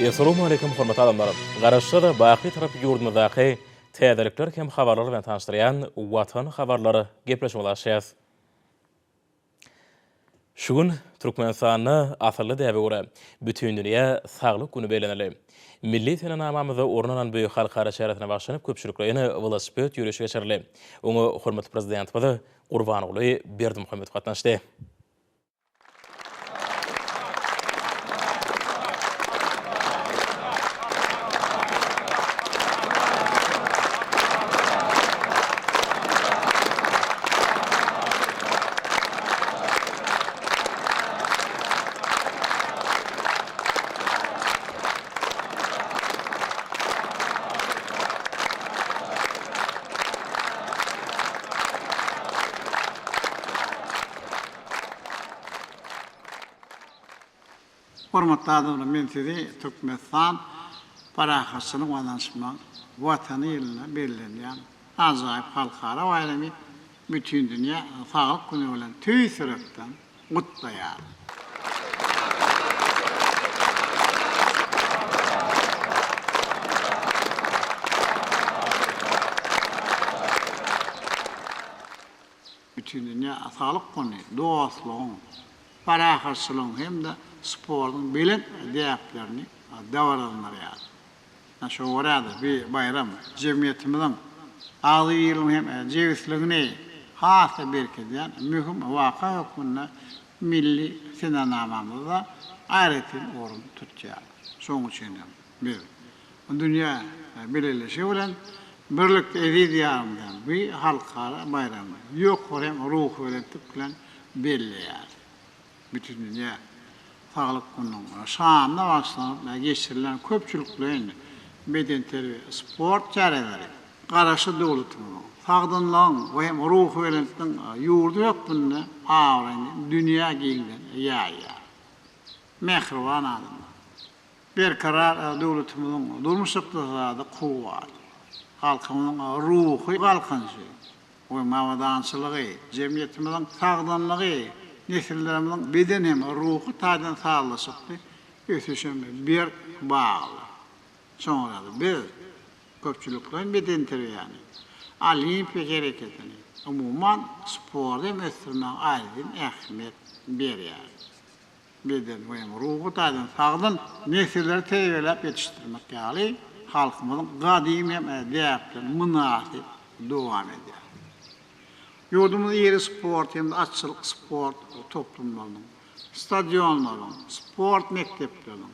Assalamu alaikum hormatly adamlar. Garaşda baqy tarap ýurdumyzdaky täzelikler hem habarlary bilen tanışdyrýan Watan habarlary gepleşip bolaşýar. Şugun Türkmenistanyny asyrly däbe görä bütün dünýä saglyk güni beleneli. Milli tenamamyzda ornanan büyük halkara şäherine başlanyp köpçüliklerini velosiped ýürüşi geçirli. Oňa hormatly prezidentimiz Gurbanoğly Berdimuhammedow gatnaşdy. Hormatly adamlar, men sizi Türkmenistan parahasynyň wazanşynyň watany ýylyna berilenýän ajaýyp halkara bayramy bütün dünýä saglyk güni bilen tüýsürekden gutlaýar. Bütün dünýä saglyk güni, dostlugyň, parahasynyň hem de sporun bilen däplerini dawaranlar. Şu orada bir bayram jemgyýetimizin azy ýylyň hem jewisligini hasa berkedýän mühim waka hökmünde milli senamamyzda aýratyn orun tutýar. Şoň üçin bir dünýä beleleşi bilen birlikde edýärmiň bir halkara bayram. Ýok hem ruh bilen tüplen belleýär. Bütün dünýä saglyk günüň şanına başlanyp geçirilen köpçüliklerin beden terbiýe, sport çareleri, garaşy döwletiň, sagdynlygyň we ruh bilen ýurdu ýokmunda awrany dünýä giňden ýaýar. Mehriban adam. Berkarar döwletimiň durmuş ykdysady kuwat, halkymyň ruhy galkynjy, we mawadançylygy, jemgyýetimiň sagdynlygy, nesillerimiň beden hem ruhy taýdan sağlaşykdy, ösüşen bir bağlı. Sonra bir köpçüliklerin beden terbiýany, olimpiya hereketini, umuman sport hem ösürmäň aýdyn ähmiýet berýär. Beden hem ruhy taýdan sağdan nesilleri terbiyelep ýetişdirmek ýaly halkymyň gadim hem däpli münasip dowam edýär. Ýurdumyň ýeri sport hem açylyk sport toplumlarynyň, stadionlaryň, sport mekdepleriniň,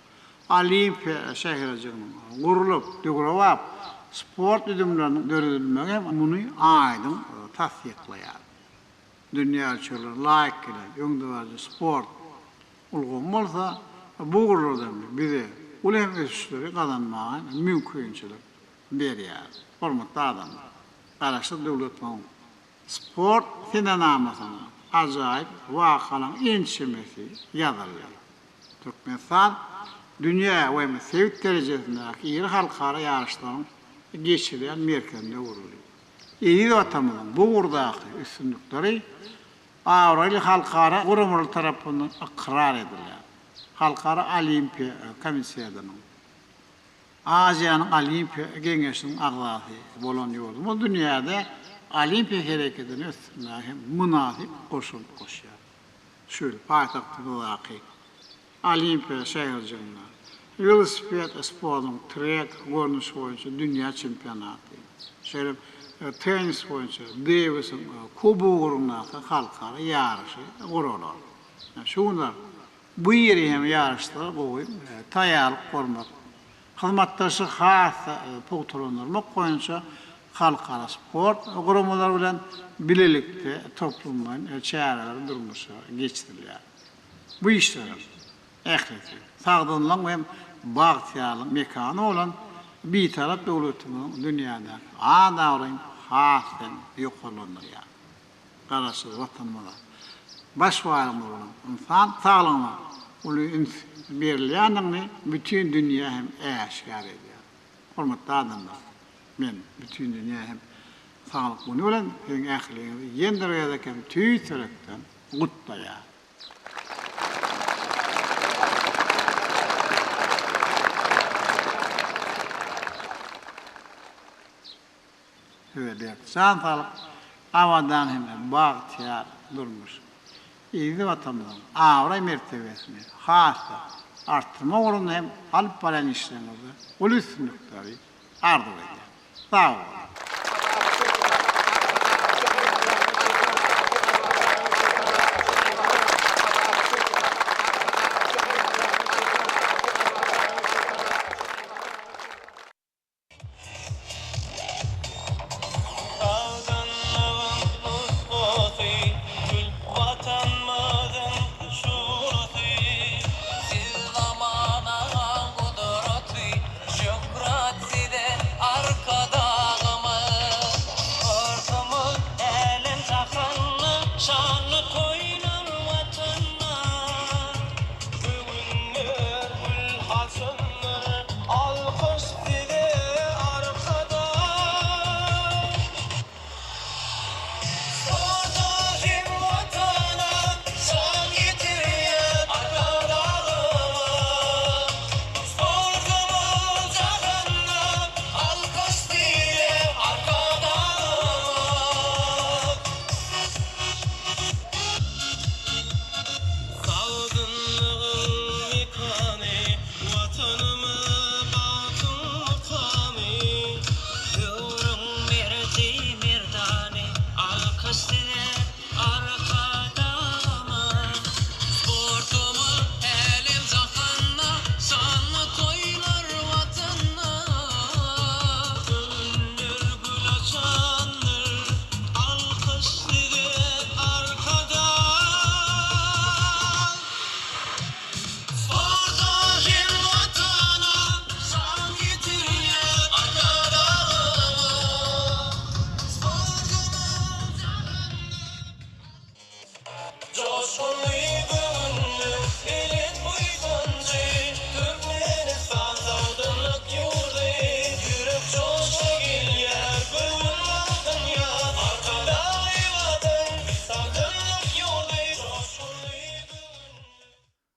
olimpiya şäherçiligiň gurulyp, döwrewap sport üdümleriniň görülmegi muny aýdyn tasdikleýär. Dünýä üçin laýyk gelen ýöňdäwäli sport ulgun bolsa, bu guruldan bize ulem ösüşleri kazanmagy mümkinçilik berýär. Hormatly adamlar, garaşy döwletiň sport senamamasyna ajaýyp wakalaň ençemesi ýazylýar. Türkmenistan dünýä we sevip derejesindäki ýer halkara ýarışlaryň geçirýän merkezinde gurulýar. Ýeri watanymyň bu gurdaky üstünlikleri Avraly halkara gurumlar tarapyndan ikrar edilýär. Halkara olimpiya komissiyasının, Aziýanyň olimpiya geňeşiniň agzasy bolan ýurdum. Bu dünýäde olimpiya hereketini ösürmäge hem münasip goşulyp goşýar. Şöyle paýtagtyndaky olimpiya şäherçiligiň, velosiped sportynyň trek görnüşi boýunça dünýä çempionaty, şöyle tenis boýunça Davis'in kubugyna halkara ýarşy guralar. Şunlar bu ýeri hem ýarşlar goýup taýýarlyk gormak, hyzmatdaşy has pogturlanmak boýunça halkara sport gurumlar bilen bilelikde toplumdan çäreler durmuşa geçirilýär. Bu işler ähli sagdynlyk we bagtýarlyk mekany bolan bir tarap döwletimiň dünýäde adawryn hasyn ýokalanýar. Garaşy watanmala baş barmy bolan insan saglygyna uly berilýänini bütün dünýä hem äşkar edýär. Hormatly adamlar, men bütün dünýä hem saglyk güni bilen ähliňizi ýendirýärken tüýsürekden gutlaýar. söýler. Can salyp awadan hem bagtyar durmuş. Ýygy watandan awra mertebesini hassa artma uğrunda hem alyp baran işlerinde ol üstünlükleri ardy edýär. Sağ olun.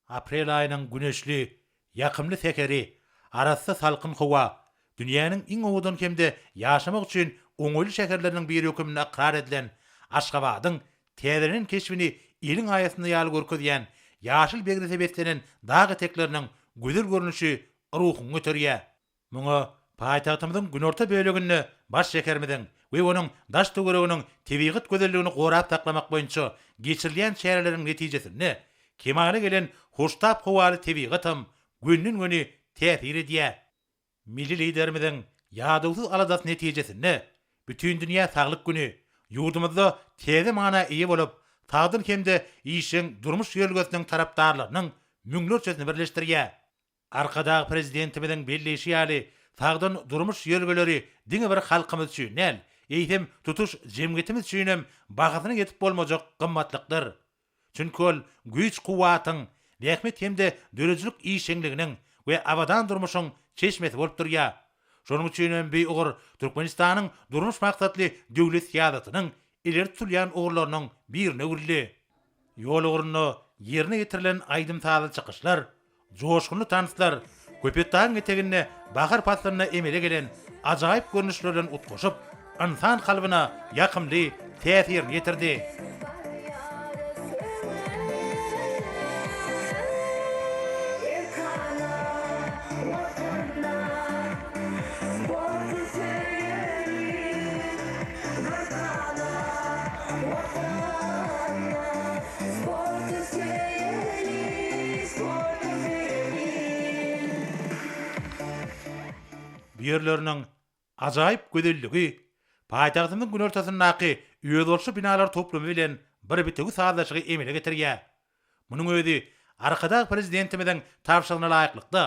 Aprel ayının güneşli, yakımlı tekeri, arasda salkın hava, dünyanın iň owadan kemde yaşamak üçin oňoýly şäherleriniň biri hökümine aqrar edilen Aşgabatyň täzeden keşfini iliň aýasynda ýaly görkezýän ýaşyl begre betlenen dağ etekleriniň gözel görünüşi ruhuny göterýär. Muňa paýtagtymyzyň günorta böleginde baş şekermiden we onuň daş töwereginiň tebigat gözelligini gorap taklamak boýunça geçirilýän şäherleriň netijesini kemale gelen hoştap howaly tebigatym günnün güni täsir edýär. Milli liderimiziň ýadywsyz aladat netijesini bütün dünýä saglyk güni ýurdumyzda täze mana iyi bolup tagdyr hemde işiň durmuş ýölgesiniň tarapdarlarynyň müňlerçesini birleşdirýär. Arkadaky prezidentimiziň belleşi ýaly tagdyn durmuş ýölgeleri diňe bir halkymyz üçin näl eýtim tutuş jemgyýetimiz üçin hem bahasyny ýetip bolmajak gymmatlykdyr. Çünki ol güýç kuwatyň nähmet hemde dörejilik işeňliginiň we abadan durmuşyň çeşmesi bolup durýar. Şonuň üçin hem beýugur Türkmenistanyň durmuş maksatly döwlet ýadytynyň ileri tutulýan ogurlarynyň birine urildi. Ýol ugruna ýerine getirilen aýdym taýly çykyşlar, joşkunly tanyslar, köpetdaň etegine bahar patlaryna emele gelen ajaýyp görnüşlerden utgaşyp, insan kalbyna ýakymly täsir ýetirdi. Ýerleriniň ajaýyp gözelligi, paýtagtymyň gün ortasyndaky ýödolşy binalar toplumy bilen bir bitegi sazlaşygy emele getirýär. Munyň özi arkadaky prezidentimiziň tapşyrygyna laýyklykda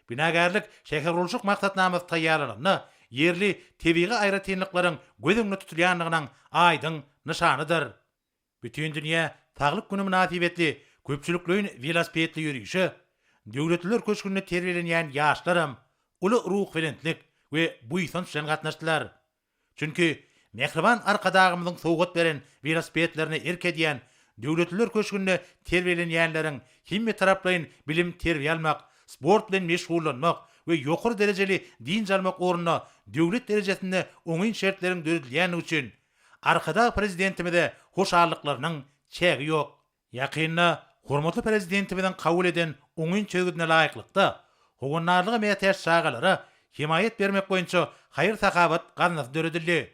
binagarlyk şäher urulşyk maksatnamyzy taýýarlanyny yerli tebiği aýratynlyklaryň gözüňde tutulýanlygynyň aýdyň nyşanydyr. Bütün dünýä saglyk güni münasibetli köpçülikleriň velosipedli ýürüýüşi, döwletler köşkünde terbiýelenýän ýaşlarym uly ruh belentlik we buýsan üçin gatnaşdylar. Çünki mehriban arkadagymyzyň sowgat beren velosipedlerini erkedýän döwletler köşkünde terbiýelenýänleriň himmet taraplaryň bilim terbiýe almak, sport bilen meşgullanmak ve yukarı dereceli din çalmak oruna devlet derejesinde oňyn şertlerin döredilýäni üçin arkada prezidentimide hoşarlyklarının çägi ýok. Ýakynda hormatly prezidentimizden kabul eden oňyn çögüdine laýyklykda hogunarlyga meýter şagalara himayet bermek boýunça hayır sakabat gazanasy döredildi.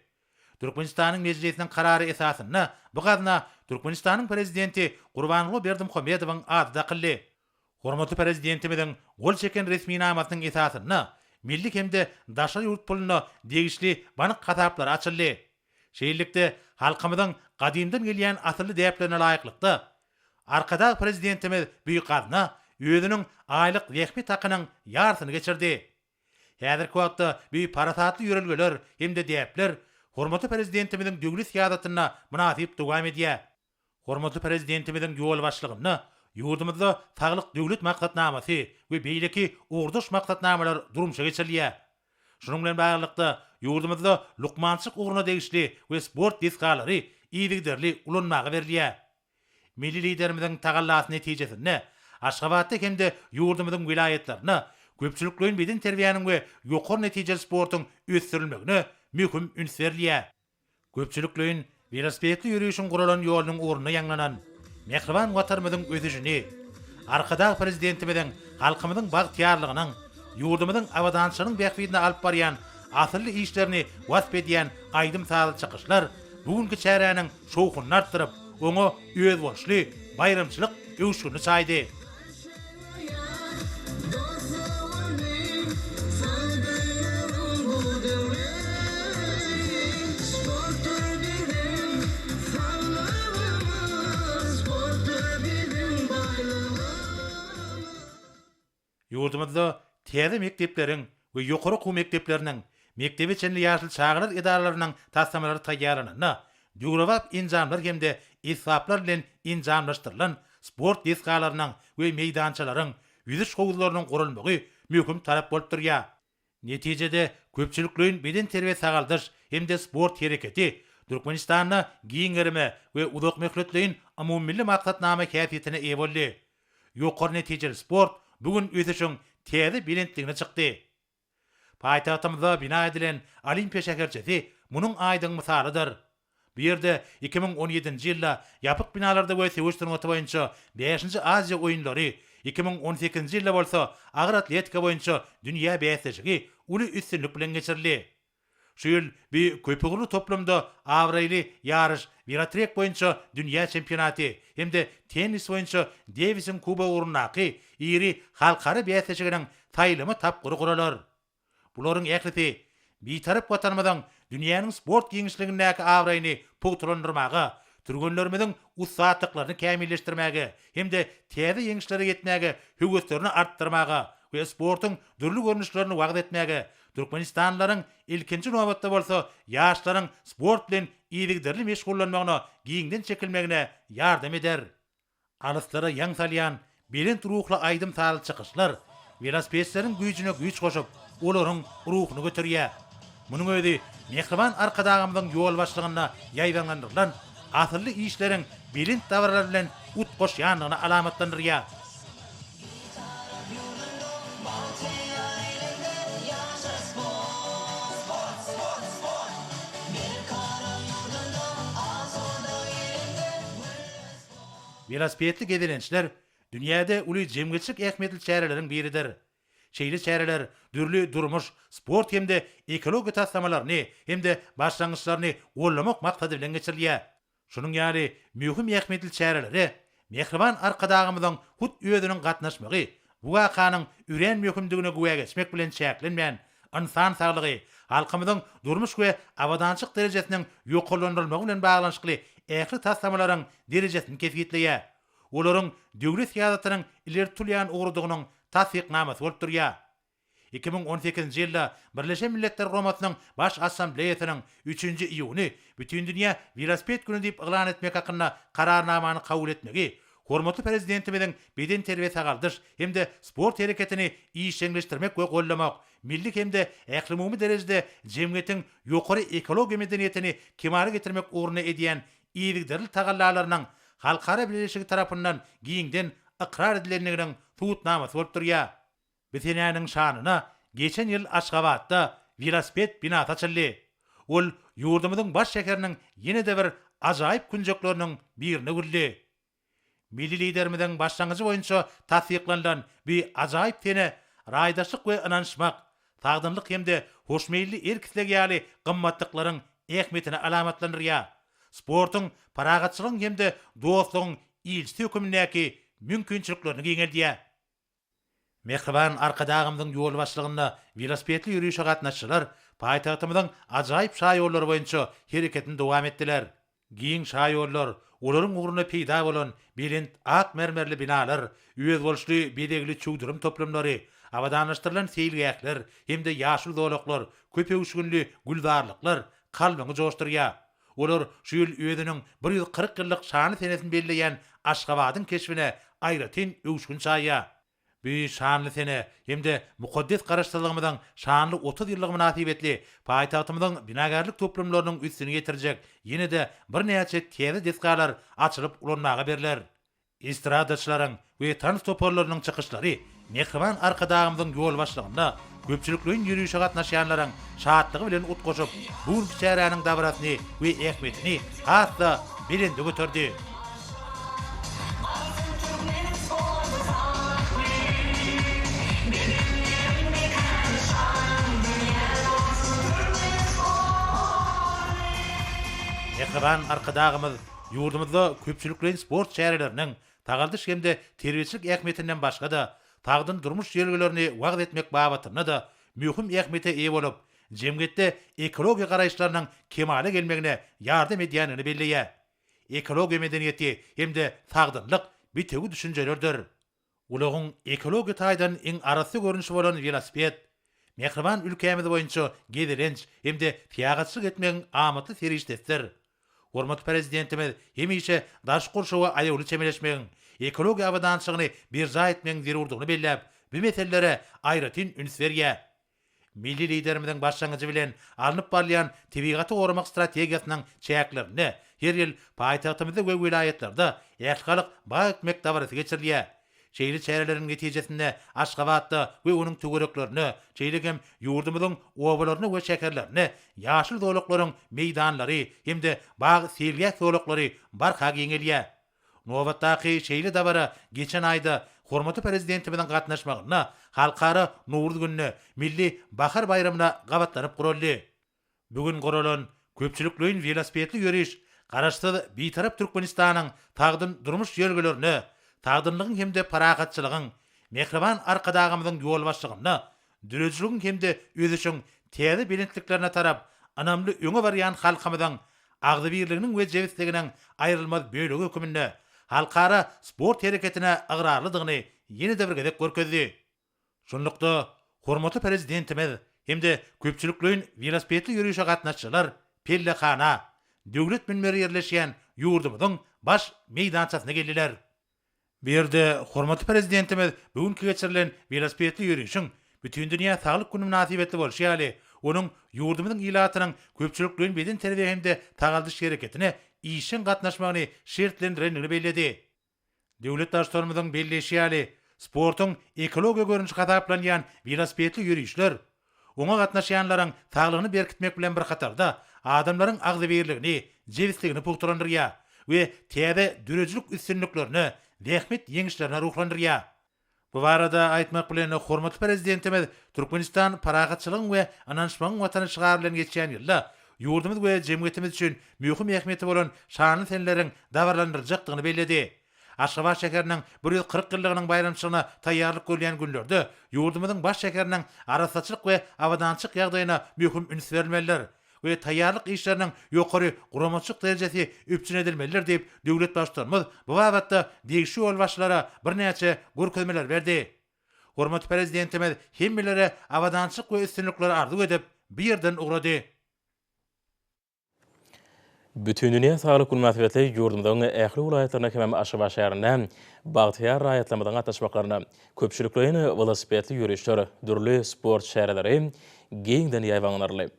Türkmenistanyň meclisiniň karary esasynda bu gazna Türkmenistanyň prezidenti Gurbanguly Berdimuhammedowyň adyda kıldy. Hormatly prezidentimizden gol çeken resmi namatynyň esasynda milli hemde daşa ýurt puluny degişli banyk kataplar açyldy. Şeýlelikde halkymyzyň gadymdan gelýän asly däplerine laýyklykda arkada prezidentimiz büyük gazna özüniň aýlyk wehmi takynyň ýarsyny geçirdi. Häzirki wagtda büyük parasatly ýörelgeler hemde däpler hormatly prezidentimizin döwlet siýasatyna münasip dowam edýär. Hormatly prezidentimizin ýol başlygyny ýurdumyzda saglyk döwlet maksatnamasy we beýleki urduş maksatnamalar durumşa geçirilýär. Şunun bilen baglykda ýurdumyzda lukmançyk ugruna degişli we sport diskalary iýdigderli ulanmagy berilýär. Milli liderimiziň tagallası netijesinde Aşgabatda hemde ýurdumyzyň vilayetlerine köpçüliklerin beden terbiýanyň we ýokary netijeli sportyň ösdürilmegine mühim üns berilýär. Köpçüliklerin velosipedli ýürüýüşiň guralan ýolunyň ugruna ýanglanan Mehriban watanymyzyň özüjini arkada prezidentimizden halkymyzyň bagtyarlygynyň ýurdumyzyň awadançylygynyň bähbidine alyp barýan asly işlerini wasp edýän aýdym saly çykyşlar bugünkü çäräniň şowkuny artdyryp oňa öz bolşly bayramçylyk öwüşüni saýdy. Ýurdumyzda täze mekdepleriň we ýokary okuw mekdepleriniň mektebi çenli ýaşyl çağlar edaralarynyň taslamalary taýýarlanyna döwrewap injamlar hemde isaplar bilen injamlaşdyrylan sport diskalarynyň we meýdançalaryň ýüzüş howuzlarynyň gurulmagy möhüm talap bolup durýar. Netijede köpçüliklerin beden terbiýe sagaldyş hemde sport hereketi Türkmenistanyň giňerime we uzak möhletleýin umumilli maksatnama käfiýetine eýe boldy. Ýokary netijeli sport bugün özüçün täze bilentligine çykdy. Paýtagtymyzda bina edilen Olimpiýa şäherçesi munyň aýdyň misalydyr. Bu ýerde 2017-nji ýylda ýapyk binalarda we sewişdirmegi boýunça 5-nji Aziýa oýunlary, 2018-nji ýylda bolsa agyr atletika boýunça dünýä bäsejigi uly üstünlik bilen geçirildi. Şu ýyl bir köpügli toplamda awraýly ýarış Viratrek boýunça dünýä çempionaty hemde tennis boýunça Davisin Kuba urunaky iri halkara bäsejiginiň taýlymy tapgyry guralar. Bularyň ählisi bir tarap watanymyzyň dünýäniň sport giňişligindäki awraýyny pugtlandyrmagy, türgenlerimiziň ussatlyklaryny kämilleşdirmäge hemde täze ýeňişlere ýetmäge höwüslerini artdyrmagy we sportyň dürli görnüşlerini wagt etmäge Türkmenistanlaryň ilkinji nowatda bolsa ýaşlaryň sport bilen iýdigderli meşgullanmagyna giňden çekilmegine ýardam eder. Alyslara ýaň salýan belent ruhly aýdym saly çykyşlar velosipedçilerin güýjüne güýç goşup olaryň ruhuny götürýär. Munyň özi Mehriban arkadagymyzyň ýol başlygyna ýaýlandyrylan asly işleriň belent dawarlar bilen utgoşýanlygyny alamatlandyrýar. Velosipedli gedilençler dünýäde uly jemgyçlik ähmiýetli çäreleriň biridir. Şeýle çäreler dürli durmuş, sport hemde ekologiýa taslamalaryny hemde başlangyçlaryny gollamak maksady bilen geçirilýär. Şunuň ýaly mühim ähmiýetli çäreleri Mehriban arkadagymyzyň hut özüniň gatnaşmagy bu wakanyň üren möhümdigine güýe geçmek bilen çäklenmän insan saglygy, halkymyzyň durmuş we awadançyk derejesiniň ýokarlandyrylmagy bilen baglanyşykly ähli taslamalaryň derejesini kefiýetleýär. Olaryň döwlet siýasatynyň ileri tulýan ugrudygynyň tasdiqnamasy bolup durýar. 2018-nji ýylda Birleşen Milletler Gomatynyň baş assambleýasynyň 3-nji iýuny bütün dünýä velosiped güni diýip iglan etmek hakynda kararnamany kabul etmegi, hormatly prezidentimiziň beden terbiýe sagaldyş hemde sport hereketini iýişleşdirmek we gollamak, milli hemde ähli derejede jemgyýetiň ýokary ekologiýa medeniýetini kemale getirmek ugruna edýän iýdigderli tagallalarynyň halkara birleşigi tarapyndan giňden ikrar edilenliginiň tutnamasy bolup durýar. Bisenäniň şanyna geçen yıl Aşgabatda velosiped binası açıldı. Ol yurdumyzyň baş şäheriniň ýene-de bir ajaýyp günjekleriniň birine girdi. Milli liderimiziň başlangyjy boýunça tasdiklanan bir ajaýyp tene raýdaşlyk we ynançmak, tagdynlyk hemde hoşmeýilli erkislerge ýaly gymmatlyklaryň ähmetini alamatlandyrýar. Sportyň, paragatçylygyň hemde dostlugyň ilçi hökümindäki mümkinçiliklerini giňeldiýär. Mehriban arkadağımyzyň ýol başlygyna velosipedli ýürüýüşe gatnaşjylar paýtagtymyzyň ajaýyp şaý ýollary boýunça hereketini dowam etdiler. Giň şaý ýollar, olaryň ugruna peýda bolan belent ak mermerli binalar, üýez bolşly bedegli çuwdurum toplamlary, awadanlaşdyrylan seýilgäkler, hemde ýaşyl dolaklar, köpegüşgünli güldarlyklar kalbyňy joşdurýar. Olar şu ýyl özüniň 140 ýyllyk şany senesini belleýän Aşgabatyň keşfine aýratyn öwüşgün çaýýar. Bir şanly sene hemde mukaddes garaşdyrlygymyzyň şanly 30 ýyllygy münasibetli paýtagtymyzyň binagarlyk toplamlarynyň üstüne getirjek ýene-de bir näçe täze deskalar açylyp ulanmaga berler. Estradaçylaryň we tans toparlarynyň çykyşlary mehriban arkadağımyzyň ýol başlygyna köpçülikliň ýürüýüşe gatnaşýanlaryň şatlygy bilen utgoşup bu biçäräniň dabaratyny we ähmetini hatda bilendi götürdi. Mehriban arkadağımyz ýurdumyzda köpçülikliň sport şäherleriniň tagaldyş hemde terbiýetçilik ähmetinden başga da tagdyn durmuş ýerlerini wagt etmek babatyna da mühim ähmete eýe bolup, jemgyýetde ekologiýa garaýşlarynyň kemale gelmegine ýardam edýänini belleýär. Ekologiýa medeniýeti hemde tagdynlyk bitegi düşünjelerdir. Ulagyň ekologiýa taýdan iň arasy görünüşi bolan velosiped, mehriban ülkemiz boýunça gedirenç hemde piýagatçylyk etmegiň amatly serişdesdir. Hormat prezidentimiz hemişe daş gurşuwa aýaly çemeleşmegiň, ekologiýa awadançylygyny bir zaýetmegiň zerurdygyny belläp, bu meselelere aýratyn üns berýär. Milli liderimiziň başlangyjy bilen alınıp barlayan tebigaty gorumak strategiýasynyň çäklerini her ýyl paýtagtymyzda we vilayatlerde ýaşgalyk baý etmek dabarasy geçirilýär. Şeýle çäreleriniň netijesinde Aşgabatda we onuň tögereklerini, şeýlegem ýurdumyzyň obalaryny we şäherlerini, ýaşyl dolaklaryň meýdanlary hemde baý selgäk dolaklary barka giňelýär. Nobatdaky şeýle dabara geçen aýda hormaty prezidentimiziň gatnaşmagyna halkara Nowruz gününe, milli bahar bayramyna gabatlanyp guruldy. Bugün guralan köpçülikliň velosipedli ýürüýüş garaşsyz bitarap Türkmenistanyň tagdyn durmuş ýerlerini, tagdynlygyň hemde paragatçylygyň, mehriban arkadağımyzyň ýol başlygyna, dürejiligiň hemde özü üçin täze bilentliklerine tarap, anamly öňe barýan halkymyzyň agdy birliginiň we jewitliginiň aýrylmaz bölegi höküminde halkara sport hereketine agrarlydygyny ýene-de bir gezek görkezdi. Şonlukda hormaty prezidentimiz hemde köpçülikliň velosipedli ýürüýüşe gatnaşjylar pellehana, döwlet minberi ýerleşýän ýurdumyzyň baş meýdançasyna geldiler. Berde hormaty prezidentimiz bugünkü geçirilen velosipedli ýürüýüşiň bütün dünýä saglyk güni münasibetli bolşy ýaly onuň ýurdumyzyň ilatynyň köpçülikliň beden terbiýe hemde tagaldyş hereketine işin gatnaşmagyny şertlendirenini belledi. Döwlet daşlarymyzyň belleşi ýaly sportyň ekologiýa görünüşi hataplanýan velosipedli ýürüýüşler oňa gatnaşýanlaryň saglygyny berkitmek bilen bir hatarda adamlaryň agdy birligini, jewitligini pugturandyrýar we täze dürejilik üstünliklerini, zähmet ýeňişlerini ruhlandyrýar. Bu barada aýtmak bilen hormaty prezidentimiz Türkmenistan paragatçylygyň we anançmagyň watanyşygar bilen geçýän ýylda ýurdumyz we jemgyýetimiz üçin mühim ähmeti bolan şanly senleriň dawarlandyrjakdygyny belledi. Aşgabat şäheriniň 140 ýyllygynyň bayramçylygyna taýýarlyk görýän günlerde ýurdumyzyň baş şäheriniň arasaçylyk we awadançylyk ýagdaýyna mühim üns bermeliler we taýýarlyk işleriniň ýokary guramaçyk derejesi üpçün edilmeliler diýip döwlet başlarymyz bu wagtda degişi ýol başlara bir näçe görkezmeler berdi. Hormaty prezidentimiz hemmelere awadançylyk we üstünlikleri arzuw edip bir ýerden ugrady. Bütün dünýä saglyk münasibetli ýurdumyzyň ähli welaýatlaryna hemem Aşgabat şäherine bagtyýar raýatlamyzyň gatnaşmaklaryna köpçülikliň velosipedli ýürüýüşler, dürli sport şäherleri giňden ýaýwanlanarly.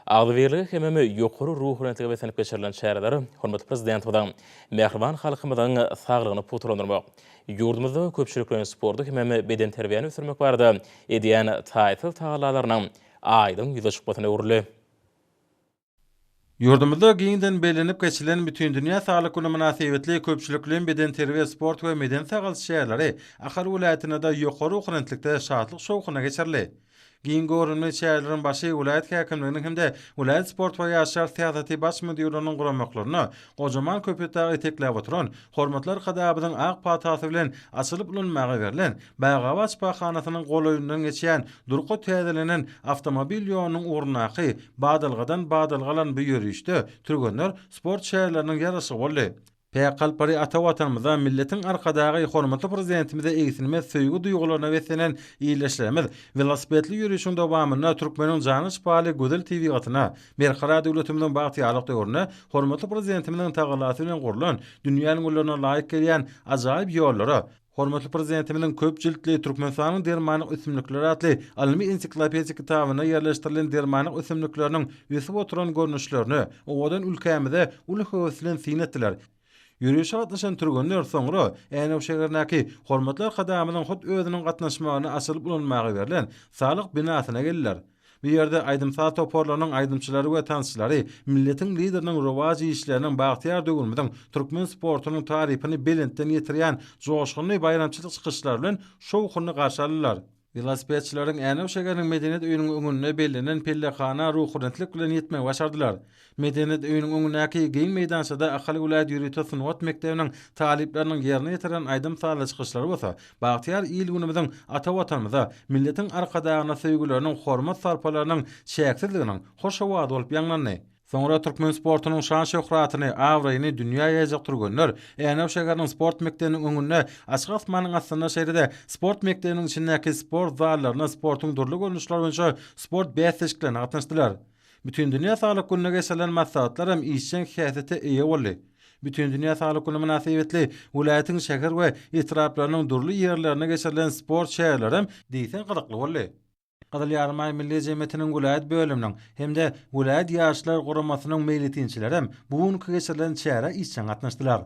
Agzybirligi hememe ýokary ruh bilen besenip geçirilen şäherler, hormatly prezidentimiň mehriban halkymyzyň saglygyny puturlandyrmak, ýurdumyzda köpçüliklerin sportu hememe beden terbiýany ösürmek barada edýän taýtyl tagalalarynyň aýdyň ýüze çykmasyna uruly. Yurdumuzda giňden belenip geçilen bütün dünýä saglyk güni münasibetli köpçüliklerin beden terbiýe sport we meden sagal şäherleri ahar welaýatyna da ýokary ukrentlikde şatlyk şowkuna geçirli. Giň görünme şäherleriň başy welaýat häkimliginiň hemde welaýat sport we ýaşlar syýasaty baş müdürlüğiniň guramaklaryny gojaman köpetde etekläp oturan hormatlar kadabydyň ak patasy bilen açylyp ulanmagy berilen Bagavaç bahanasynyň golaýyndan geçýän durqa täzelenen awtomobil ýolunyň urnaky badalgadan badalgalan bu ýürüşde türgenler sport şäherleriniň ýarasy boldy. Peýkalpary ata watanymyza milletiň arkadagy hormatly prezidentimize eýsinmez söýgü duýgularyna beslenen iýleşlerimiz velosipedli ýürüşiň dowamyna Türkmeniň jany şpaly Gözel TV gatyna berkara döwletimiziň bagtyýarlyk döwrüne hormatly prezidentimiziň tagalasy bilen gurulan dünýäniň ullaryna laýyk gelýän ajaýyp ýollara hormatly prezidentimiziň köp jiltli Türkmenistanyň dermanyk ösümlikleri atly almy ensiklopediýa kitabyna ýerleşdirilen dermanyk ösümlikleriniň ýüsüp oturan görnüşlerini owadan ülkemizde uly höwüslen sinetdiler. Ýürüşe gatnaşan türgenler soňra äne şähernäki hormatlar kadamynyň hut özüniň gatnaşmagyny asylyp ulanmagy berilen saglyk binasyna geldiler. Bu ýerde aýdymsal toporlarynyň aýdymçylary we tanışçylary milletiň lideriniň rowaji işleriniň bagtyar döwürmüň türkmen sportunyň taryhyny belentden ýetirýän joşgyny bayramçylyk çykyşlary bilen şowkuny garşy aldylar. Velosipedçilerin äne şäheriniň medeniýet öýünüň öňünde belenen pellehana ruhurentlik bilen ýetmek başardylar. Medeniýet öýünüň öňündäki giň meýdançada ahali welaýat ýürüýte sunwat mekdebiniň talipleriniň ýerine ýetiren aýdymsal çykyşlary bolsa, bagtyar ýyl günümiziň ata watanymyza milletiň arkadagyna söýgüleriniň hormat sarpalarynyň şäksizliginiň hoş howada bolup ýanglandy. Soňra türkmen sportunyň şan şöhratyny, awraýyny dünýäge ýajakdyrganlar, äne şäheriniň sport mekdebiniň öňünde açyk asmanyň astyna şeýrede sport mekdebiniň içindäki sport zallaryna sportuň durly görnüşleri boýunça sport bäsleşiklerine gatnaşdylar. Bütün dünýä saglyk gününe geçirilen maslahatlar hem işçiň häsiýete eýe boldy. Bütün dünýä saglyk güni münasibetli welaýatyň şäher we etraplarynyň durly ýerlerine geçirilen sport şäherleri hem diýsen gyzykly boldy. Gazyl Ýarmay Milli Jemgyýetiniň welaýat bölüminiň hemde welaýat ýaşlar guramasynyň meýletinçileri hem bugünkü geçirilen şähere işçiň gatnaşdylar.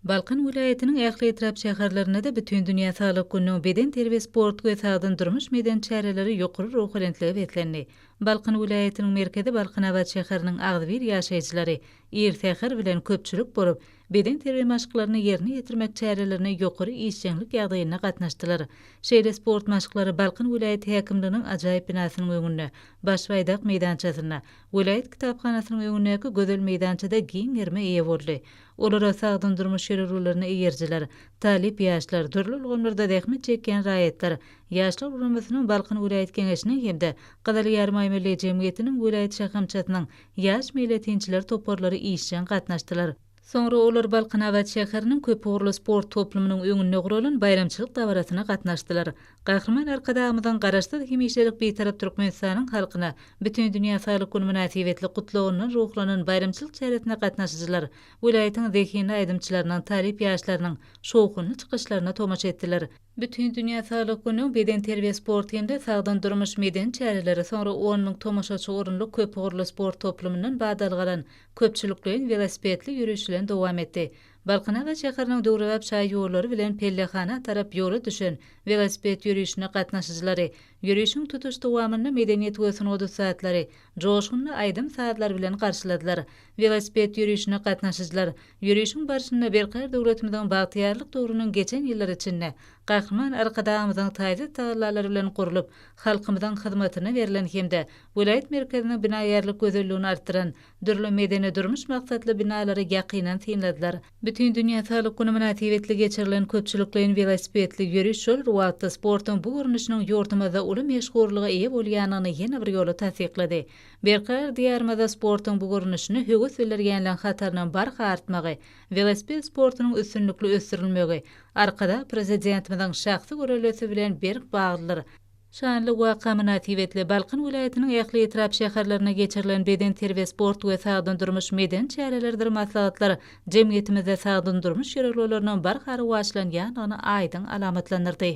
Balkan vilayetinin ähli etrap şäherlerine de bütün dünýä saglyk gününiň beden terbiýe sport we sagdyrmyş meden çäreleri ýokary ruhlentligi betlendi. Balkan vilayetiniň merkezi Balkanabad şäheriniň agdyr ýaşaýjylary ertäher bilen köpçülik bolup, beden terbiýe maşgyklaryny ýerine ýetirmek çärelerini ýokary işçilik ýagdaýyna gatnaşdylar. Şeýle sport maşglary Balkan vilayet häkimliginiň ajaýyp binasynyň öňünde, Başbaýdak meýdançasyna, vilayet kitapxanasynyň öňündäki Gözel meýdançada giň ýerme eýe boldy. Olara sagdyrmyş ýerlerine eýerjiler, talip ýaşlar, türlü ulgamlarda dähmet çekýän raýatlar, ýaşlar uramasynyň Balkan vilayet keňeşiniň hemde Gazyl Ýarmay Milli Jemgyýetiniň vilayet şäherçatynyň ýaş meýletinçiler toporlary işçiň gatnaşdylar. Soňra olar Balkanabad şäheriniň köp ugrly sport toplumynyň öňünde guralan bayramçylyk dawratyna gatnaşdylar. Gahrman arkadamyzyň garaşdy hemişelik beýtarap Türkmenistanyň halkyna bütün dünýä saglyk güni münasibetli gutlawynyň ruhlanan bayramçylyk çäretine gatnaşyjylar welaýatyň zehini aýdymçylarynyň talip ýaşlarynyň şowkuny çykyşlaryna tomaşa etdiler. Bütün dünýä saglyk güni beden terbiýe sport hemde sagdyrmyş meden çäreleri soňra 10 000 tomaşaçy orunly köp ugrly sport toplumynyň badalgalan köpçüliklerin velosipedli ýürüşleri dowam etdi. Balkanabad şäheriniň döwrewap çaý ýollary bilen pellehana tarap ýola düşen velosiped ýürüşine gatnaşyjylary ýürüşiň tutuş dowamyny medeniýet we sunwat saatlary joşgyny aýdym saatlar bilen garşyladylar. Velosiped ýürüşine gatnaşyjylar ýürüşiň barşyna berkar döwletimiziň bagtyarlyk döwrüniň geçen ýyllar içinde gahrman arkadamyzyň taýda taýlalary bilen gurulyp halkymyzyň hyzmatyna berilen hemde vilayet merkeziniň binaýarlyk gözelligini artdyran dürli medeni durmuş maksatly binalary ýakynan synladylar. Bütün dünýä saglyk güni münasibetli geçirilen köpçüliklerin velosipedli ýürüş şol wagtda sportyň bu görnüşiniň ýurdumyzda uly meşhurlyga eýe bolýanyny ýene bir ýola tasdiklady. Berkar diýarmada sportyň bu görnüşini höwes bilergenlen hataryndan barha artmagy, velosiped sportynyň üstünlikli ösdürilmegi arkada prezidentimiziň şahsy görelmesi bilen berk baglydyr. Şanly waka münasibetli Balkan vilayetiniň ähli etrap şäherlerine geçirilen beden terbiýe sport we sagdyrmyş meden çärelerdir maslahatlar jemgyýetimizde sagdyrmyş ýerlerini barhary başlanýanyny aýdyň alamatlandyrdy.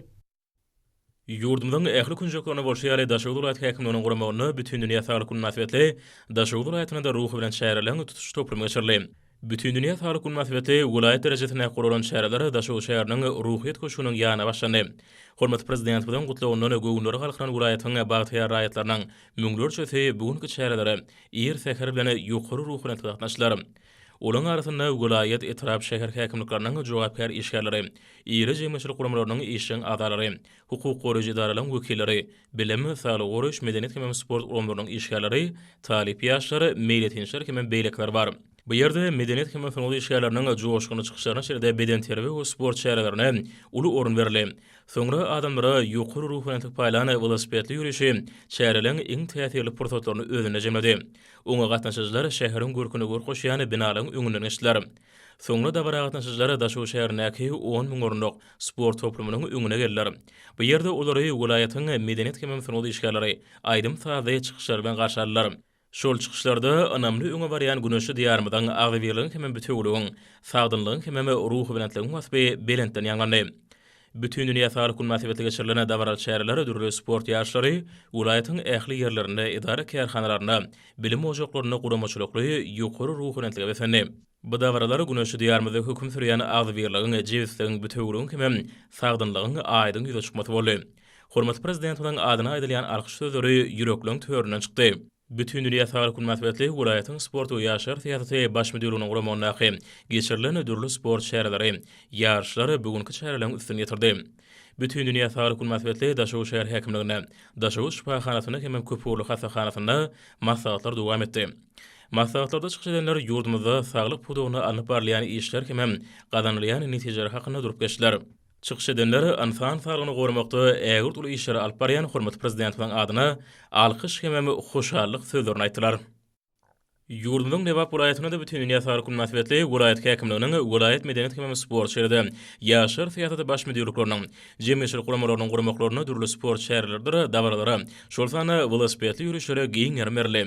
Yurdumyzyň ähli künjeklerine bolşýary Daşowul vilayet häkimliginiň guramagyny bütün dünýä saglyk münasibetli Daşowul vilayatyna da ruhy bilen şäherleriniň tutuş toplumy geçirildi. Bütün dünýä saglyk münasibetli wilayet derejesinde guralan şäherler Daşow şäheriniň ruhyet koşunyň ýanyna başlandy. Hormat prezident bilen gutlagynyň göwnleri halkynyň wilayatyň bagtyar raýatlarynyň müňlerçesi bugünkü şäherlere ýer seher bilen ýokary ruhyna gatnaşdylar. Olaň arasynda wilayet etrap şäher häkimlikleriniň jogapkar işgärleri, ýeri jemgyýetçilik guramlarynyň işçiň adalary, hukuk goraýjy idaralaryň wekilleri, bilim, saglyk goraýş, medeniýet hem sport guramlarynyň işgärleri, talip ýaşlary, meýletinçler hem beýlekler bar. Bu ýerde medeniýet hem fenol işgärleriniň joşgyny çykyşlaryna şeýle beden terbiýe we sport şäherlerine uly orun berildi. Soňra adamlara ýokary ruhany paýlany velosipedli ýürüşi şäherleriň iň täsirli pursatlaryny özüne jemledi. Oňa gatnaşyjylar şäheriň görküni gorkoşýany binalaryň öňünden geçdiler. Soňra da gatnaşyjylar Daşow şäherindäki 10 000 orunlyk sport toplumynyň öňüne geldiler. Bu ýerde olary welaýatyň medeniýet hem fenol işgärleri aýdym taýda çykyşlar bilen garşalylar. Şol çykyşlarda anamly öňe barýan güneşli diýarmydan agzybirligiň hem bütünligiň, sagdynlygyň hem ruhy bilen wasby belentden ýangandy. Bütün dünýä saglyk münasibetli geçirilen davaral şäherleri dürli sport ýaşlary welaýatyň ähli ýerlerinde idara kärhanalaryna, bilim ojaklaryna guramaçylykly ýokary ruhy besendi. Bu davaralar güneşli diýarmyda höküm sürýän agzybirligiň, jewsligiň bütünligiň hem sagdynlygyň aýdyn ýüze çykmaty boldy. Hormat prezident bilen adyna aýdylýan alkyş sözleri ýürekliň töwerinden çykdy. Bütün dünýä saglyk münasibetli welaýatyň sport we ýaşar syýasaty baş müdürlüğiniň guramagyndaky geçirilen dürli sport şäherleri, ýarşlary bugünkü şäherleriň üstüne ýetirdi. Bütün dünýä saglyk münasibetli Daşow şäher häkimligine, Daşow şifahanasyna hem köpürli hasahanasyna maslahatlar dowam etdi. Maslahatlarda çykyş edenler ýurdumyzda saglyk pudugyny alyp barlayan işler hem gazanylýan netijeler hakynda durup geçdiler. Çykyş edenler insan saglygyny gorumakda ägir uly işleri alyp barýan hormat prezident bilen adyna alkyş hem hoşallyk sözlerini aýtdylar. Ýurdumyň Nebap welaýatyna da bütün dünýä saglyk münasibetli welaýat häkimliginiň welaýat medeniýet hem sport şäherinde ýaşar syýasaty baş müdürlükleriniň jemgyýetçilik guramlarynyň guramaklaryna dürli sport şäherlerde dawaralary, şol sany velosipedli ýürüşlere giň ýermerli.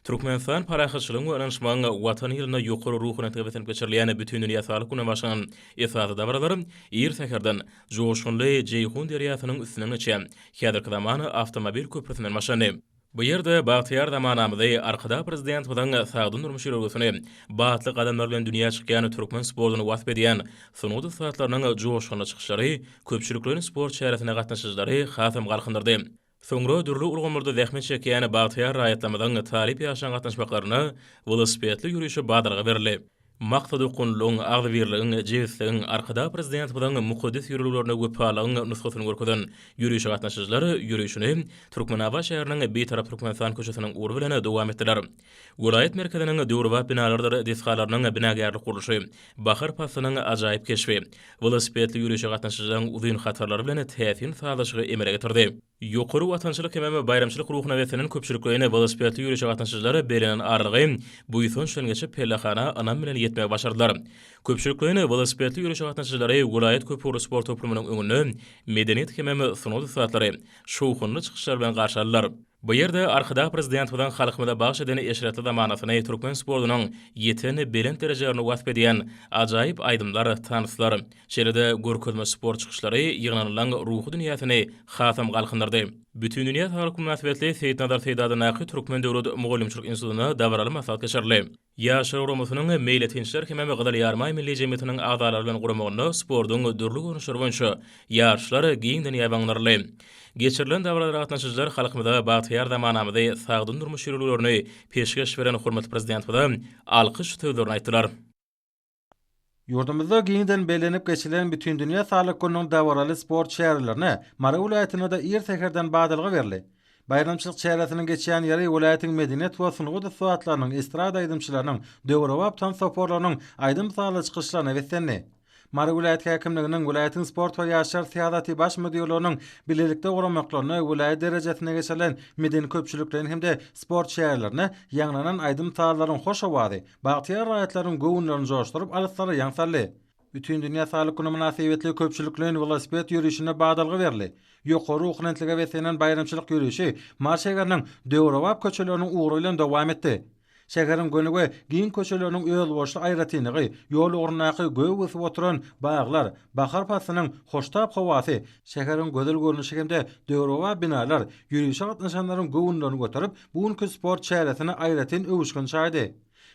Türkmenistan parahatçylygyň we anşmagyň watan ýylyna ýokary ruhyna täbeten geçirilýän bütün dünýä saglyk güne başlanan esasy dawaralary ýer seherden joşgunly Jeyhun deriýasynyň üstüne geçen häzirki zamany awtomobil köprüsinden başlandy. Bu ýerde bagtyar zamanamyzda arkada prezident bilen sagdyn durmuş ýürüsini batly gadamlar bilen dünýä çykýan türkmen sportuny wasp edýän sunudy saatlarynyň joşgyny çykyşlary köpçüliklerin sport şäherine gatnaşyjylary hasam galkındyrdy. Soňra dürli ulgamlarda zähmet çekýän bagtyar raýatlamydan talip ýaşan gatnaşmaklaryna velosipedli ýürüşi badarga berildi. Maksady gunluň, agzybirligiň, jewsligiň arkada prezident bilen mukaddis ýürüşlerine göpalygyň nusgatyny görkezden ýürüş gatnaşyjylary ýürüşini Türkmenawa şäheriniň beýtarap Türkmenistan köşesiniň ury bilen dowam etdiler. Welaýat merkeziniň döwrwap binalarynda deskalarynyň binagarlyk gurulşy, bahar pasynyň ajaýyp keşfi, velosipedli ýürüş gatnaşyjylaryň uzun hatarlary bilen täsir sağlaşygy emele getirdi. Ýokary watançylyk hem bayramçylyk ruhyna wesenen köpçüliklerine velosipedli ýürüş gatnaşyjylary berenen arlygy bu ýyson şol geçip pellahana anam bilen ýetmek başardylar. Köpçüliklerine velosipedli ýürüş gatnaşyjylary welaýat köpürli sport toplumynyň öňüne medeniýet hem sunudy saatlary, şowhunly çykyşlar bilen garşalylar. Bu ýerde arkada prezident bilen halkymyza bagş eden eşretli zamanasyny türkmen sportunyň ýeten belent derejelerini wasp edýän ajaýyp aýdymlar tanyslar, şeýle görkezme sport çykyşlary ýygnanylan ruhy dünýäsini hasam galkındyrdy. Bütün dünýä saglyk münasibetli Seyit Nadar Seydadynaky Türkmen Döwlet Mugallimçilik institutyna dawaraly maslahat geçirildi. Ýaşar urumusynyň meýletinçler hem Gydal ýarmaý milli jemgyýetiniň agzalary bilen guramagyny sportuň dürli görnüşleri boýunça ýarşlar giňden ýabanlarly. Geçirilen dawralar gatnaşyjylar halkymyza bagtyar zamanamyzda sagdyn durmuş ýürülerini peşkeş beren hormat prezident bilen alkyş sözlerini aýtdylar. Ýurdumyzda giňden belenip geçilen bütün dünýä saglyk gününiň dawaraly sport şäherlerine Mara welaýatyna da ýer seherden badalga berildi. Bayramçylyk şäheriniň geçýän ýeri welaýatyň medeniýet we sunudy saatlarynyň estrada aýdymçylarynyň döwrewap tan soporlarynyň aýdym sagly çykyşlaryna weslendi. Mara welaýat häkimliginiň welaýatyň sport we ýaşar syýasaty baş müdürlüğiniň bilelikde guramaklaryny welaýat derejesine geçirilen medeni köpçülikleriň hem de sport şäherlerine ýanglanan aýdym saglaryň hoş awady, bagtyar raýatlaryň göwnlerini joşdurup alyslary ýaňsarly. Bütün dünýä saglyk güni münasibetli köpçüliklerin velosiped ýürüşine badalga berildi. Ýokary ruhlantligi wesenen bayramçylyk ýürüşi marşegarnyň döwrewap köçeleriniň uğru bilen dowam etdi. Şekerin gönüge giň köşeleriniň öýül boşly aýratynygy, ýol urnaky göw wysyp oturan baglar, bahar pasynyň hoştap howasy, şekerin gözel görnüşi hemde döwrowa binalar, ýürüýüşe gatnaşanlaryň gowunlaryny göterip, bugünkü sport çäresine aýratyn öwüşgün şaýdy.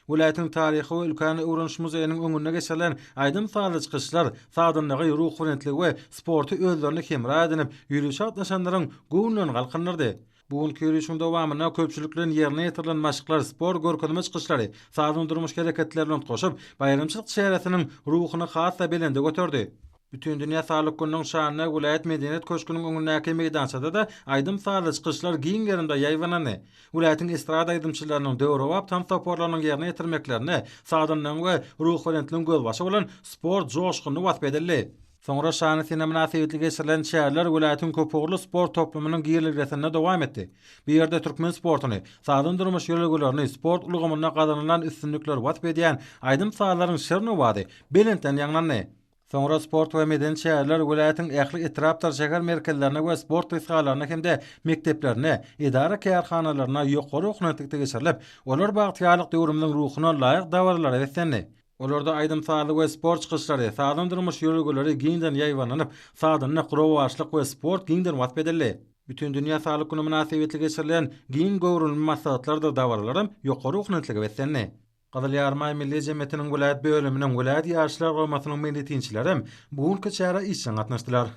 Vilayatyň taryhy we ülkany öwrenişi muzeýiniň öňüne geçirilen aýdym saly çykyşlar, sadynygy, ruh hürmetligi we sporty özlerini hemra edinip, ýürüýüşe gatnaşanlaryň gowunlaryny galkandyrdy. Bugünkü ýürüýüşiň dowamyna köpçüliklerin ýerine ýetirilen maşykllar, spor görkezme çykyşlary, sadyň durmuş gereketleri bilen goşup, bayramçylyk çäresiniň ruhuny hassa belende göterdi. Bütün Dünya Sağlık Günü'nün şanına Vilayet Medeniyet Köşkü'nün öňündäki meydansada da aýdym saly çykyşlar giň ýerinde ýaýwanany. Vilayatyň estrada aýdymçylarynyň döwrewap tam toporlarynyň ýerine ýetirmeklerine, sadynyň we ruh hürmetligiň gözbaşy bolan sport joşgyny wasp edildi. Soňra şany sine münasibetli geçirilen şäherler vilayatyň köpogly sport toplumynyň giýerliligine dowam etdi. Bir ýerde türkmen sportuny, sadyň durmuş ýölegelerini, sport ulgamyna gazanylan üstünlikler wasp edýän aýdym saýlaryň şerni wady belenten ýaňlandy. Soňra sport we meden şäherler vilayatyň ähli etraptar şäher merkezlerine we sport tesgalaryna hemde mekteplerine, idara kärhanalaryna ýokary oknatykda geçirilip, olar bagtýarlyk döwrümniň ruhuny laýyk dawarlara wetlendi. Olarda aýdym saly we sport çykyşlary, sadyň durmuş ýöregeleri giňden ýaýwananyp, sadyny gurowçylyk we sport giňden wasp edildi. Bütün Dünya Sağlık Günü münasibetli geçirilen giň gowrulma maslahatlarda dawarlarym ýokary oknatlyga wetlendi. Gazyl Ýarmaý Milli Jemgyýetiniň vilayat bölüminiň vilayat ýaşlar gowmasynyň meňdetinçilerim bugünkü çäre işçiň gatnaşdylar.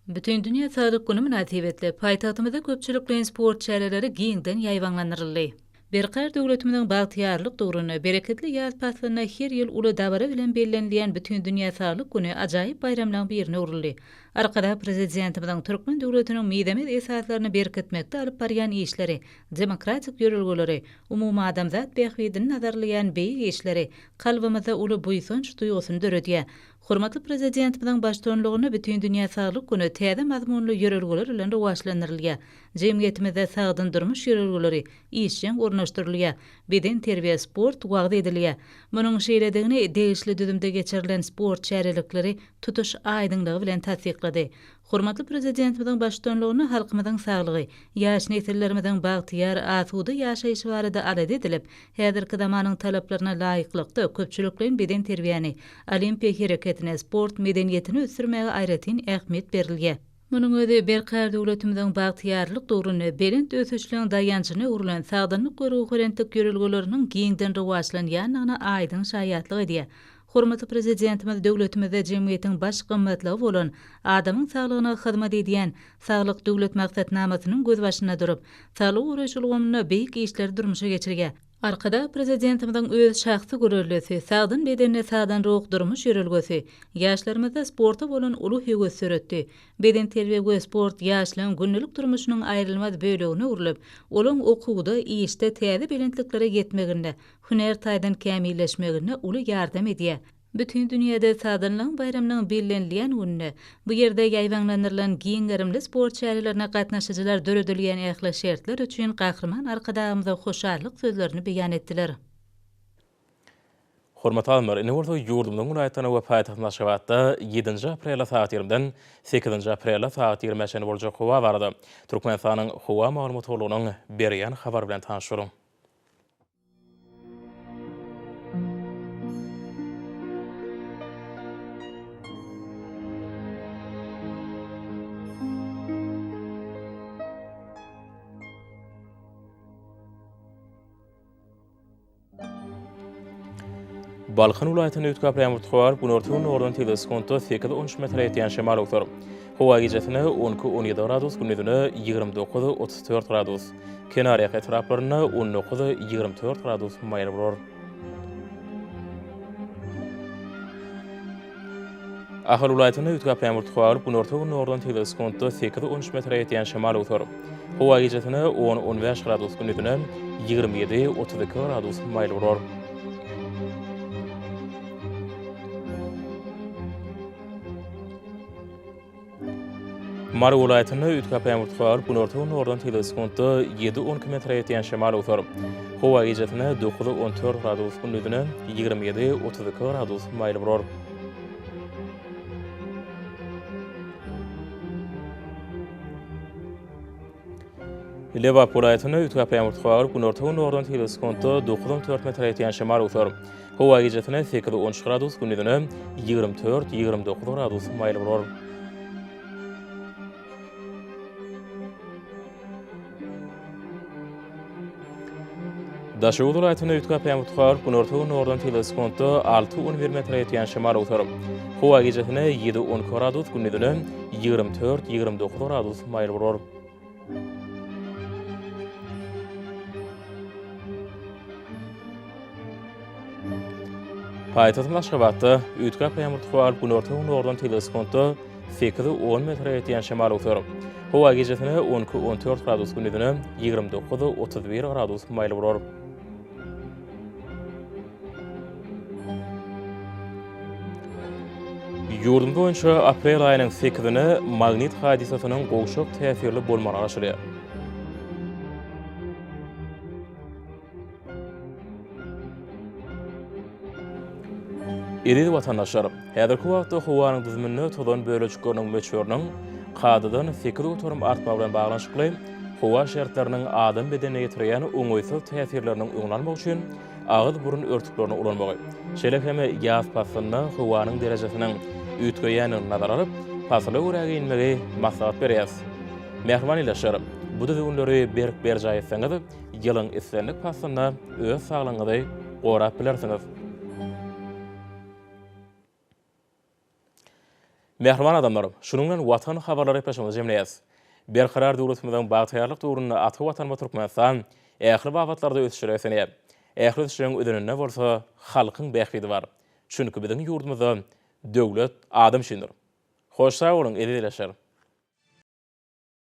Bütün Dünya Sağlık Günü münasibetli paýtagtymyzda köpçüliklerin sport çäreleri giňden ýaýwanlanyryldy. Berqar döwletimiň bagtýarlyk dogruny, bereketli ýaz paslaryna her ýyl uly dabara bilen bellendiýän Bütün Dünya Sağlyk Güni ajaýyp bayramlaryň birine urildy. Arkada prezidentimiň Türkmen döwletiniň meýdemet esaslaryny berketmekde alyp barýan işleri, demokratik ýörelgeleri, umumy adamzat behwidini nazarlayan beýik işleri kalbymyza uly buýsunç duýgusyny döredýär. Hormatly prezidentimiň başçylygyna Bütün Dünya Sağlyk Güni täze mazmunly ýörelgeler bilen rowajlandyrylýar. Jemgyýetimizde sagdyn durmuş ýörelgeleri işçiň ornaşdyrylýar. Beden terbiýe sport wagty edilýär. Munyň şeýledigini degişli düzümde geçirilen sport çärelikleri tutuş aýdynlygy bilen tasdiklady. Hormatly prezidentimiň başçylygyna halkymyzyň saglygy, ýaş nesillerimiziň bagtyar, asuda ýaşaýyşy barada alad edilip, häzirki zamanyň talaplaryna laýyklykda köpçüliklerin beden terbiýeni, olimpiýa hereketine, sport medeniýetini ösürmäge aýratyn ähmiýet berilýär. Munyň özi berqar döwletimiziň bagtyarlyk dogruny, belent ösüşligiň daýançyny urulan sagdanlyk goruw hürentlik ýörelgeleriniň giňden rowajlanýanyna aýdyn şaýatlyk edýär. Hormatly prezidentimiz döwletimizde jemgyýetiň baş gymmatlygy bolan, adamyň saglygyna hyzmat edýän saglyk döwlet maksatnamasynyň göz başyna durup, saglyk uğraşylgyny beýik işler durmuşa geçirýär. Arkada prezidentimiň öz şahsy görelisi, sagdyn bedenine sagdan ruh durmuş ýörelgesi, ýaşlarymyzda sporta bolan uly höwes söretdi. Beden terbiýe we sport ýaşlaryň gündelik durmuşynyň aýrylmaz bölegine urulyp, olaň okuwda, işde täze belentliklere ýetmeginde, hüner taýdan kämilleşmegine uly ýardam edýär. Bütün dünýäde sadynyň bayramynyň bellenilýän gününe, bu ýerde ýaýwanlandyrylan giň gerimli sport çärelerine gatnaşyjylar döredilýän ähli şertler üçin gahrman arkadaşymyza hoşallyk sözlerini beýan etdiler. Hormatly alymlar, ine bolsa ýurdumyň vilayatyna we paýtagtyň Aşgabatda 7-nji aprel saat 20-den 8-nji aprel saat 20-de boljak howa barada. Türkmenistanyň howa maglumatlarynyň berýän habar bilen tanışyryň. Balkan vilayatyny ötkap ýağmur bu nortun ordan teleskonto 8-13 metre ýetýän şemal oktor. Howa gecesine 12-17 gradus, gündüzüne 29-34 gradus. Kenariýa etraplaryna 19-24 gradus maýl bolor. Ahar vilayatyny ötkap ýağmur bu nortun ordan teleskonto 8-13 metre ýetýän şemal oktor. Howa gecesine 10-15 gradus, gündüzüne 27-32 gradus maýl bolor. Mara vilayatyny ötkap ýağmur bu nortun ordan teleskonto 7-12 metre ýetýän şemal oktor. Howa gecesine 9-14 gradus, gündüzüne 27-32 gradus maýl bolor. Lewap vilayatyny Ütkap ýamurtgalar günortagy nordan teleskonto 9-4 metr ýetýän şemal utar. Howa gecesine 8-13 gradus, gündüzine 24-29 gradus maýly bolar. Daşoğlu vilayatyny Ütkap ýamurtgalar günortagy nordan teleskonto 6-11 metr ýetýän şemal utar. Howa gecesine 7-10 gradus, gündüzine 24-29 gradus maýly bolar. Paýtatyň Aşgabatda Ütkap ýamurtgalar günortagy nordan teleskonto 8-10 metr ýetýän şemal utar. Howa gecesine 12-14 gradus, gündüzine 29-31 gradus maýly bolar. Ýurdum boýunça aprel aýynyň 8-ine magnit hadisasynyň gowşak täsirli bolmany araşdyrýar. Eri watandaşlar, häzirki wagtda howanyň düzümine tolan bölejikleriniň möçberiniň kadadan 8 oturum artma bilen baglanşykly howa şertleriniň adam bedenine ýetirýän oňoýsal täsirleriniň öňlenmek üçin agyz burun örtüklerini ulanmagy. Şeýle heme ýaz pasyna howanyň derejesiniň ütgeýäniň nazara alyp, pasly göräge inmegi maslahat berýär. Mehriban ilaşlar, bu düzümleri berk-berjay etseňiz, ýylyň islenlik pasyna öz saglygyňyzy gorap bilersiňiz. Mehriban adamlar, şunun bilen watan habarlary ýepeşimiz jemleýäs. Berkarar döwletimiziň bagtaýarlyk döwründe aty watan Türkmenistan ähli wagtlarda ösüşýär esenýär. Ähli ösüşüň ödünine bolsa halkyň bähbidi bar. Çünki biziň ýurdumyzda döwlet adam şindir. Hoş sag bolun, edileşer.